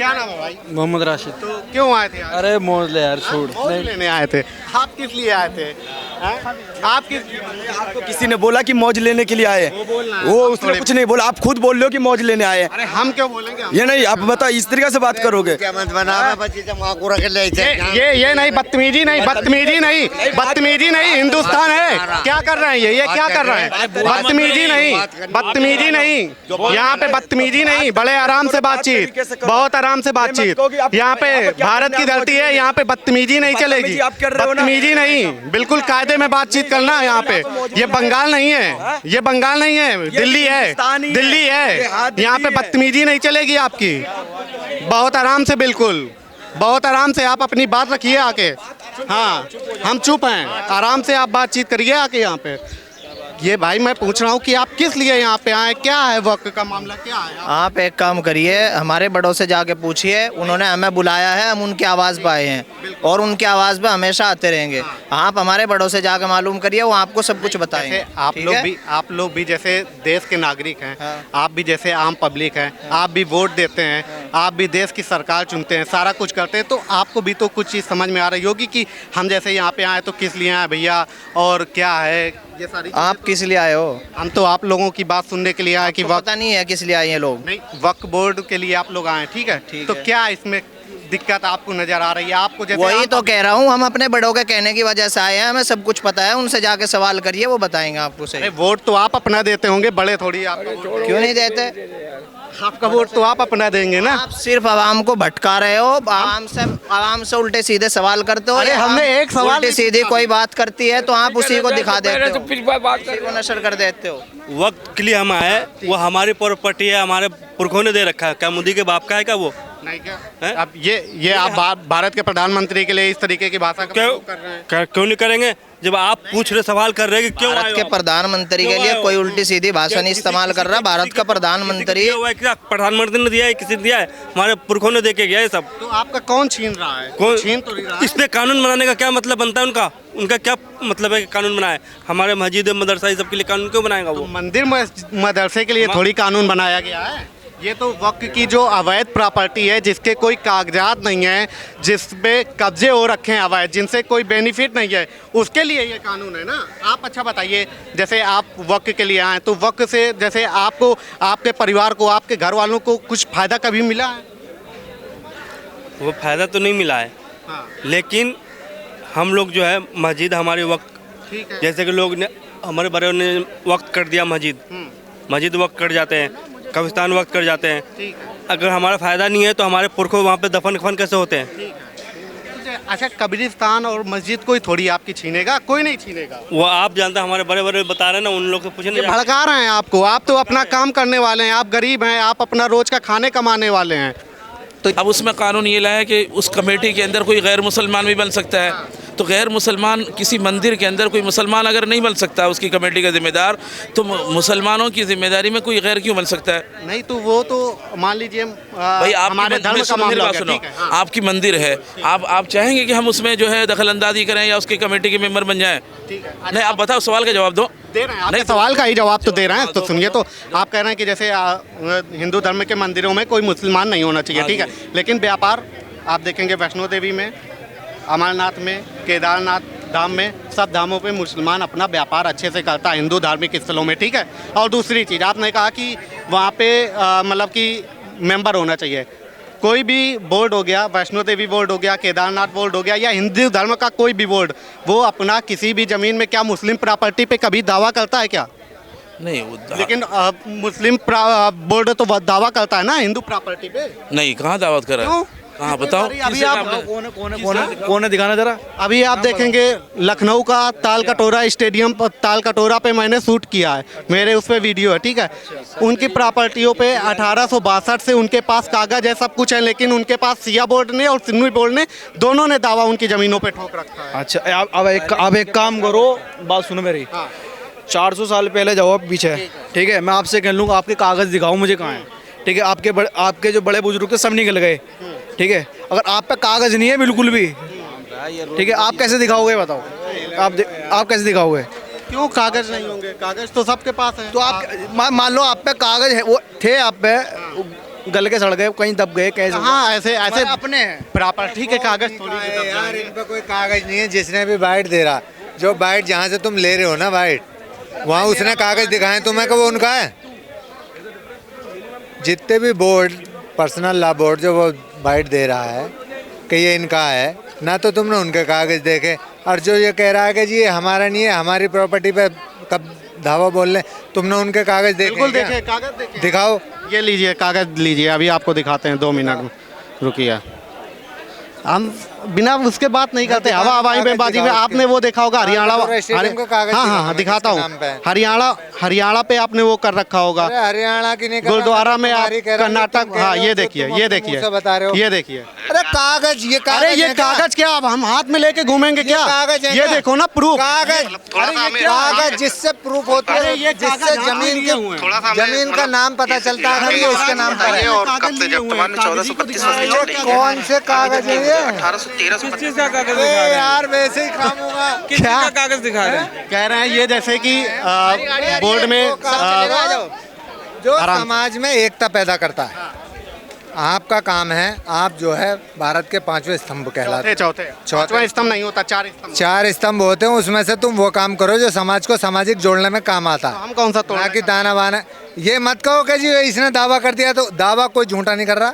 क्या नाम है भाई? मोहम्मद राशिद। तो क्यों आए थे आज? अरे मौज ले यार, छोड़। मौज लेने आए थे। आप किस लिए आए थे? हैं? आप किस आपको किसी ने बोला कि मौज लेने के लिए आए? वो उसने कुछ नहीं बोला, आप खुद बोल रहे हो कि मौज लेने आए। अरे हम क्यों बोलेंगे? ये नहीं, आप बताओ इस तरीके से बात करोगे? ये नहीं, बदतमीजी नहीं, बदतमीजी नहीं, बदतमीजी नहीं। हिंदुस्तान है, क्या कर रहे हैं ये क्या कर रहे हैं? बदतमीजी नहीं, बदतमीजी नहीं, यहाँ पे बदतमीजी नहीं, बड़े आराम से बातचीत, बहुत आराम से बातचीत। यहाँ पे भारत की धरती है, यहाँ पे बदतमीजी नहीं चलेगी, बदतमीजी नहीं, बिल्कुल कायदे में बातचीत करना है यहाँ पे। ये बंगाल नहीं है, ये बंगाल नहीं है, दिल्ली है, दिल्ली है। यहाँ पे बदतमीजी नहीं चलेगी आपकी, बहुत आराम से, बिल्कुल बहुत आराम से आप अपनी बात रखिए आके। हाँ, हम चुप हैं, आराम से आप बातचीत करिए आके यहाँ पे। ये भाई मैं पूछ रहा हूँ कि आप किस लिए यहाँ पे आए, क्या है वक्त का मामला, क्या है? आप एक काम करिए, हमारे बड़ों से जाके पूछिए, उन्होंने हमें बुलाया है, हम उनकी आवाज़ पे आए हैं और उनकी आवाज़ पे हमेशा आते रहेंगे। आप हमारे बड़ों से जाके मालूम करिए, वो आपको सब कुछ बताएंगे। आप लोग भी जैसे देश के नागरिक हैं, आप भी जैसे आम पब्लिक हैं, आप भी वोट देते हैं, आप भी देश की सरकार चुनते हैं, सारा कुछ करते हैं, तो आपको भी तो कुछ चीज़ समझ में आ रही होगी कि हम जैसे यहाँ पे आए तो किस लिए आए भैया, और क्या है ये सारी। आप किस लिए आए हो? हम तो आप लोगों की बात सुनने के लिए आए कि पता नहीं है किस लिए आए हैं लोग। नहीं, वक्फ बोर्ड के लिए आप लोग आए, ठीक है? तो क्या इसमें दिक्कत आपको नजर आ रही है? आपको जैसे वही तो कह रहा हूँ, हम अपने बड़ों के कहने की वजह से आए हैं, हमें सब कुछ पता है, उनसे जाके सवाल करिए, वो बताएंगे आपको सही। वोट तो आप अपना देते होंगे, बड़े थोड़ी आप क्यों नहीं देते? आपका वोट तो आप अपना देंगे ना। आप सिर्फ आवाम को भटका रहे हो, आवाम से उल्टे सीधे सवाल करते हो। अरे हमने एक सवाल उल्टे सीधे कोई बात करती है तो आप उसी को दिखा देते हो, उसी को नशर कर देते हो। वक्त के लिए हम आए, वो हमारी प्रॉपर्टी है, हमारे पुरखों ने दे रखा है। क्या मोदी के बाप का है क्या वो? नहीं क्या? अब ये आप भारत के प्रधानमंत्री के लिए इस तरीके की भाषा का प्रयोग कर रहे हैं? क्यों नहीं करेंगे? जब आप पूछ रहे, सवाल कर रहे हैं कि क्यों भारत के प्रधानमंत्री के लिए कोई उल्टी सीधी भाषा नहीं इस्तेमाल कर रहा। भारत का प्रधानमंत्री, प्रधानमंत्री ने दिया है, किसी ने दिया है? हमारे पुरखों ने दे के गया है सब। तो आपका कौन छीन रहा है? कौन छीन तो नहीं रहा है। इसमें कानून बनाने का क्या मतलब बनता है उनका? उनका क्या मतलब है कि कानून बनाए? हमारे मस्जिद मदरसा इस सब के लिए कानून क्यों बनाएगा वो? मंदिर मदरसे के लिए थोड़ी कानून बनाया गया है। ये तो वक्फ की जो अवैध प्रॉपर्टी है, जिसके कोई कागजात नहीं है, जिस पे कब्जे हो रखे हैं अवैध, जिनसे कोई बेनिफिट नहीं है, उसके लिए ये कानून है ना। आप अच्छा बताइए, जैसे आप वक्फ के लिए आए तो वक्फ से जैसे आपको, आपके परिवार को, आपके घर वालों को कुछ फ़ायदा कभी मिला है? वो फ़ायदा तो नहीं मिला है। हाँ। लेकिन हम लोग जो है मस्जिद हमारे वक्त, ठीक है, जैसे कि लोग ने हमारे बड़े ने वक्त कर दिया, मस्जिद वक्त कर जाते हैं, कब्रिस्तान वक्त कर जाते हैं। ठीक है। अगर हमारा फ़ायदा नहीं है तो हमारे पुरखों वहाँ पे दफन खफन कैसे होते हैं? अच्छा, कब्रिस्तान और मस्जिद कोई थोड़ी आपकी छीनेगा, कोई नहीं छीनेगा। वो आप जानते हैं, हमारे बड़े बड़े बता रहे हैं ना, उन लोग से पूछे नहीं। भड़का रहे हैं आपको, आप तो अपना काम करने वाले हैं, आप गरीब हैं, आप अपना रोज का खाने कमाने वाले हैं। तो अब उसमें कानून ये लाया कि उस कमेटी के अंदर कोई गैर मुसलमान भी बन सकता है। तो गैर मुसलमान किसी मंदिर के अंदर कोई मुसलमान अगर नहीं बन सकता उसकी कमेटी का जिम्मेदार, तो मुसलमानों की जिम्मेदारी में कोई गैर क्यों बन सकता है? नहीं तो वो तो मान लीजिए भाई, हमारे धर्म का मामला है। सुनो, आपकी मंदिर है, आप चाहेंगे कि हम उसमें जो है दखल अंदाजी करें या उसकी कमेटी के मेंबर बन जाएं? नहीं, आप बताओ, सवाल का जवाब दो। दे रहे हैं, नहीं सवाल का ही जवाब तो दे रहे हैं। तो सुनिए, तो आप कह रहे हैं कि जैसे हिंदू धर्म के मंदिरों में कोई मुसलमान नहीं होना चाहिए, ठीक है, लेकिन व्यापार आप देखेंगे वैष्णो देवी में, अमरनाथ में, केदारनाथ धाम में, सब धामों पे मुसलमान अपना व्यापार अच्छे से करता है, हिंदू धार्मिक स्थलों में, ठीक है। और दूसरी चीज़ आपने कहा कि वहाँ पे मतलब कि मेंबर होना चाहिए। कोई भी बोर्ड हो गया, वैष्णो देवी बोर्ड हो गया, केदारनाथ बोर्ड हो गया, या हिंदू धर्म का कोई भी बोर्ड, वो अपना किसी भी ज़मीन में क्या मुस्लिम प्रॉपर्टी पे कभी दावा करता है क्या? नहीं, लेकिन मुस्लिम बोर्ड तो दावा करता है ना हिंदू प्रॉपर्टी पे। नहीं, कहाँ दावत कर रहा है? कहाँ बताओ? अभी आप कौन है दिखाना जरा। अभी आप देखेंगे लखनऊ का ताल कटोरा स्टेडियम, ताल कटोरा पे मैंने शूट किया है, मेरे उस पर वीडियो है, ठीक है। उनकी प्रॉपर्टियों पे 1862 से उनके पास कागज है, सब कुछ है, लेकिन उनके पास सिया बोर्ड ने और सिन्नी बोर्ड ने दोनों ने दावा उनकी ज़मीनों पे ठोक रखा है। अच्छा, अब एक काम करो, बात सुनो मेरी। 400 साल पहले जाओ आप पीछे, ठीक है, मैं आपसे कह लूँगा आपके कागज़ दिखाओ मुझे कहाँ है, ठीक है। आपके जो बड़े बुजुर्ग थे सब निकल गए, ठीक है। अगर आप पे कागज़ नहीं है बिल्कुल भी, ठीक है, आप कैसे दिखाओगे बताओ? आप कैसे दिखाओगे? क्यों कागज़ नहीं होंगे? कागज़ तो सबके पास है। तो आप मान लो आप पे कागज़ है, वो थे आप पे, गल के सड़ गए, कहीं दब गए, कैसे हाँ ऐसे ऐसे अपने हैं। प्रॉपर्टी के कागज थोड़ी अरे यार इन पे कोई कागज नहीं है। जिसने भी बाइट दे रहा, जो बाइट जहाँ से तुम ले रहे हो ना बाइट, वहाँ उसने कागज दिखाए तुम्हें कि वो उनका है। जितने भी बोर्ड, पर्सनल लॉ बोर्ड जो वो बाइट दे रहा है कि ये इनका है, ना तो तुमने उनके कागज देखे, और जो ये कह रहा है कि जी ये हमारा नहीं है, हमारी प्रॉपर्टी पे कब धावा बोल रहे, तुमने उनके कागज देखे बिल्कुल क्या? देखे, कागज देखे। दिखाओ। ये लीजिए कागज लीजिए, अभी आपको दिखाते हैं, 2 मिनट रुकिए। हम बिना उसके बात नहीं करते, हवा हवाई में बाजी में। आपने वो देखा होगा हरियाणा, स्टेडियम का कागज हाँ दिखाओ हाँ हमें, दिखाता किसके हूँ। नाम पे है? हरियाणा पे आपने वो कर रखा होगा, अरे हरियाणा की नहीं कर रहा, गुरुद्वारा में आप तुम्हारी कह रहा हूँ, कर्नाटक। तुम कह रहे हाँ हो, ये जो देखिए, तुम ये अपने देखिए, मुंह से बता रहे हो। ये देखिए। अरे कागज, ये कागज अरे ये है क्या? कागज क्या अब हम हाथ में लेके घूमेंगे क्या? कागज है ये क्या? देखो ना प्रूफ। कागज, अरे ये क्या? कागज जिससे प्रूफ होती अरे है, ये जिससे कागज हाथ में जमीन लिए हुए हैं। के जमीन का नाम पता चलता है अगर ये इसके नाम पर है। और कब से जब तुम्हारे 1425 कौन से कागज है ये? 1813 किस चीज़ का कागज अरे दिखा रहे हैं? यार वैसे ही काम होगा। किस चीज़ का कागज दिखा रहे हैं? कह रहे हैं ये जैसे कि बोर्ड में जो आराम से। समाज में एकता पैदा करता है, आपका काम है। आप जो है भारत के 5वें स्तंभ कहलाते चौथे हैं। चौथे स्तंभ नहीं होता, 4 स्तंभ। 4 स्तंभ होते हैं, उसमें से तुम वो काम करो जो समाज को सामाजिक जोड़ने में काम आता है। हम कौन सा तोड़ ना रहे कि हैं? दाना बाना। ये मत कहो कि जी इसने दावा कर दिया, तो दावा कोई झूठा नहीं कर रहा,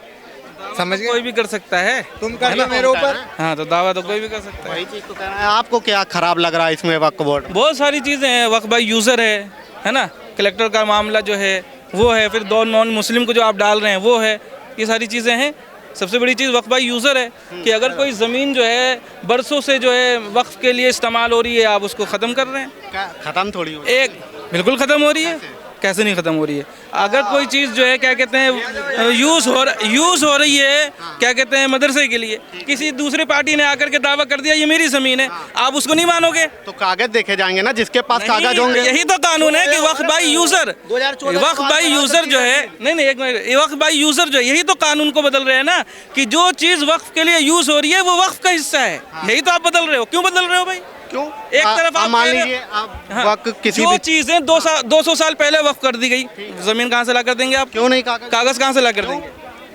समझ कोई गए? भी कर सकता है। तुम कर लो मेरे ऊपर। हाँ तो दावा तो कोई भी कर सकता है। वही चीज तो कह रहे हैं। आपको क्या खराब लग रहा है इसमें वक्फ बोर्ड? बहुत सारी चीज़ें हैं। वक्फ बाई यूज़र है ना, कलेक्टर का मामला जो है वो है, फिर 2 नॉन मुस्लिम को जो आप डाल रहे हैं वो है, ये सारी चीज़ें हैं। सबसे बड़ी चीज़ वक्फ बाई यूज़र है कि अगर कोई ज़मीन जो है बरसों से जो है वक्फ के लिए इस्तेमाल हो रही है, आप उसको ख़त्म कर रहे हैं। खत्म थोड़ी हो एक बिल्कुल ख़त्म हो रही है, कैसे नहीं ख़त्म हो रही है? अगर कोई चीज़ जो है क्या कहते हैं यूज़ हो रही है, क्या कहते हैं मदरसे के लिए, किसी दूसरी पार्टी ने आकर के दावा कर दिया ये मेरी ज़मीन है, आप उसको नहीं मानोगे? तो कागज देखे जाएंगे ना, जिसके पास कागज होंगे। यही तो कानून है कि वक्फ बाई यूज़र, वक्फ बाई यूज़र जो है, नहीं एक मिनट, वक्फ बाई यूज़र जो है, यही तो कानून को बदल रहे हैं ना कि जो चीज़ वक्फ के लिए यूज़ हो रही है वो वक्फ का हिस्सा है। यही तो आप बदल रहे हो। क्यों बदल रहे हो भाई? क्यों? एक तरफ आप मान कह रहे हो- लीजिए आप हाँ, वक्फ किसी जो भी चीज़ें 200 साल पहले वक्फ कर दी गई, ज़मीन कहाँ से ला कर देंगे आप? क्यों नहीं कागज? कागज़ कहाँ से ला कर देंगे?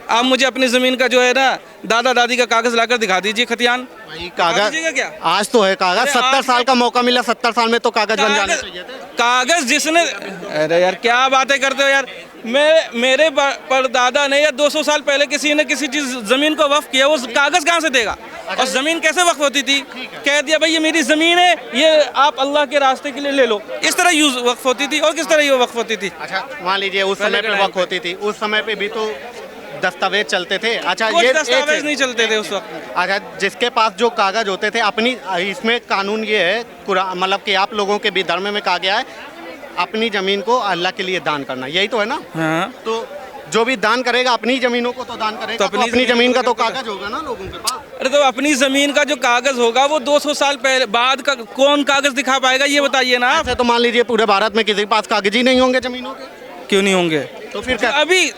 आप मुझे अपनी ज़मीन का जो है ना दादा दादी का कागज़ लाकर दिखा दीजिए, खतियान। भाई दिखा कागज दीजिएगा क्या? आज तो है कागज। अरे 70 आप- साल का मौका मिला, 70 साल में तो कागज बन जाने कागज चाहिए थे। कागज जिसने, अरे यार क्या बातें करते हो यार। मेरे परदादा ने या 200 साल पहले किसी ने किसी चीज जमीन को वक्फ किया, वो कागज कहाँ से देगा? और जमीन कैसे वक्फ होती थी? कह दिया भाई ये मेरी जमीन है, ये आप अल्लाह के रास्ते के लिए ले लो। इस तरह यूज वक्फ होती थी। और किस तरह ये वक्फ होती थी? अच्छा मान लीजिए उस समय पे वक्त होती थी, उस समय पे भी तो दस्तावेज चलते थे। अच्छा कुछ ये दस्तावेज नहीं चलते थे उस वक्त। अच्छा जिसके पास जो कागज होते थे अपनी, इसमें कानून ये है मतलब कि आप लोगों के भी धर्म में कहा गया है अपनी जमीन को अल्लाह के लिए दान करना, यही तो है ना? हाँ तो जो भी दान करेगा अपनी जमीनों को तो दान करेगा, तो अपनी जमीन का तो कागज होगा ना लोगों के पास। अरे तो अपनी जमीन का जो कागज होगा वो 200 साल पहले बाद का कौन कागज दिखा पाएगा, ये बताइए ना आप। ऐसे तो मान लीजिए पूरे भारत में किसी के पास कागज ही नहीं होंगे जमीनों के, क्यों नहीं होंगे? तो फिर क्या?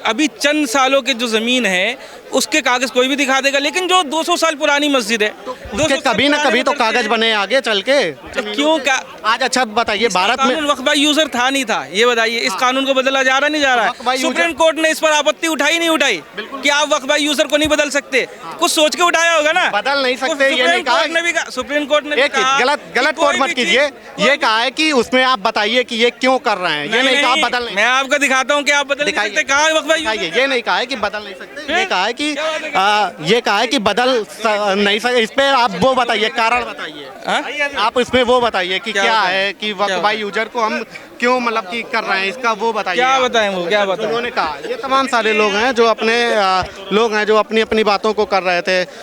अभी चंद सालों के जो जमीन है उसके कागज कोई भी दिखा देगा, लेकिन जो 200 साल पुरानी मस्जिद है, उसके कभी ना कभी तो कागज बने आगे चल के। क्यों क्या आज अच्छा बताइए भारत में कानून वक्फ बाई यूजर था नहीं था, ये बताइए। इस कानून को बदला जा रहा नहीं जा रहा वक्फ बाई है? यूजर- सुप्रीम कोर्ट ने इस पर आपत्ति उठाई नहीं उठाई कि आप वक्फ बाई यूजर को नहीं बदल सकते? कुछ सोच के उठाया होगा ना। बदल नहीं सकते, ये नहीं सुप्रीम कहा। कोर्ट ने भी कहा, सुप्रीम कोर्ट ने भी एक कहा गलत कि कोट कोई मत भी कीजिए। चीज़- ये कहा है कि उसमें आप बताइए कि ये क्यों कर रहे हैं, ये नहीं कहा बदल नहीं। मैं आपको दिखाता हूँ कि आप बदल नहीं दिखाइए। सकते। कहा है वक्फ बाई दिखाइए, यूजर? ये नहीं कहा है कि बदल नहीं सकते, फिर? ये कहा है कि क्या बात है? ये कहा है कि नहीं सकते। इस पे आप वो बताइए, कारण बताइए। हाँ? आप इसमें वो बताइए कि क्या क्या बताएं? है कि क्या वक्फ बाई यूजर को हम क्यों मतलब कि कर रहे हैं, इसका वो बताइए। क्या आप। बताएं वो, क्या बताएं? उन्होंने कहा ये तमाम सारे लोग हैं जो अपने लोग हैं जो अपनी अपनी बातों को कर रहे थे।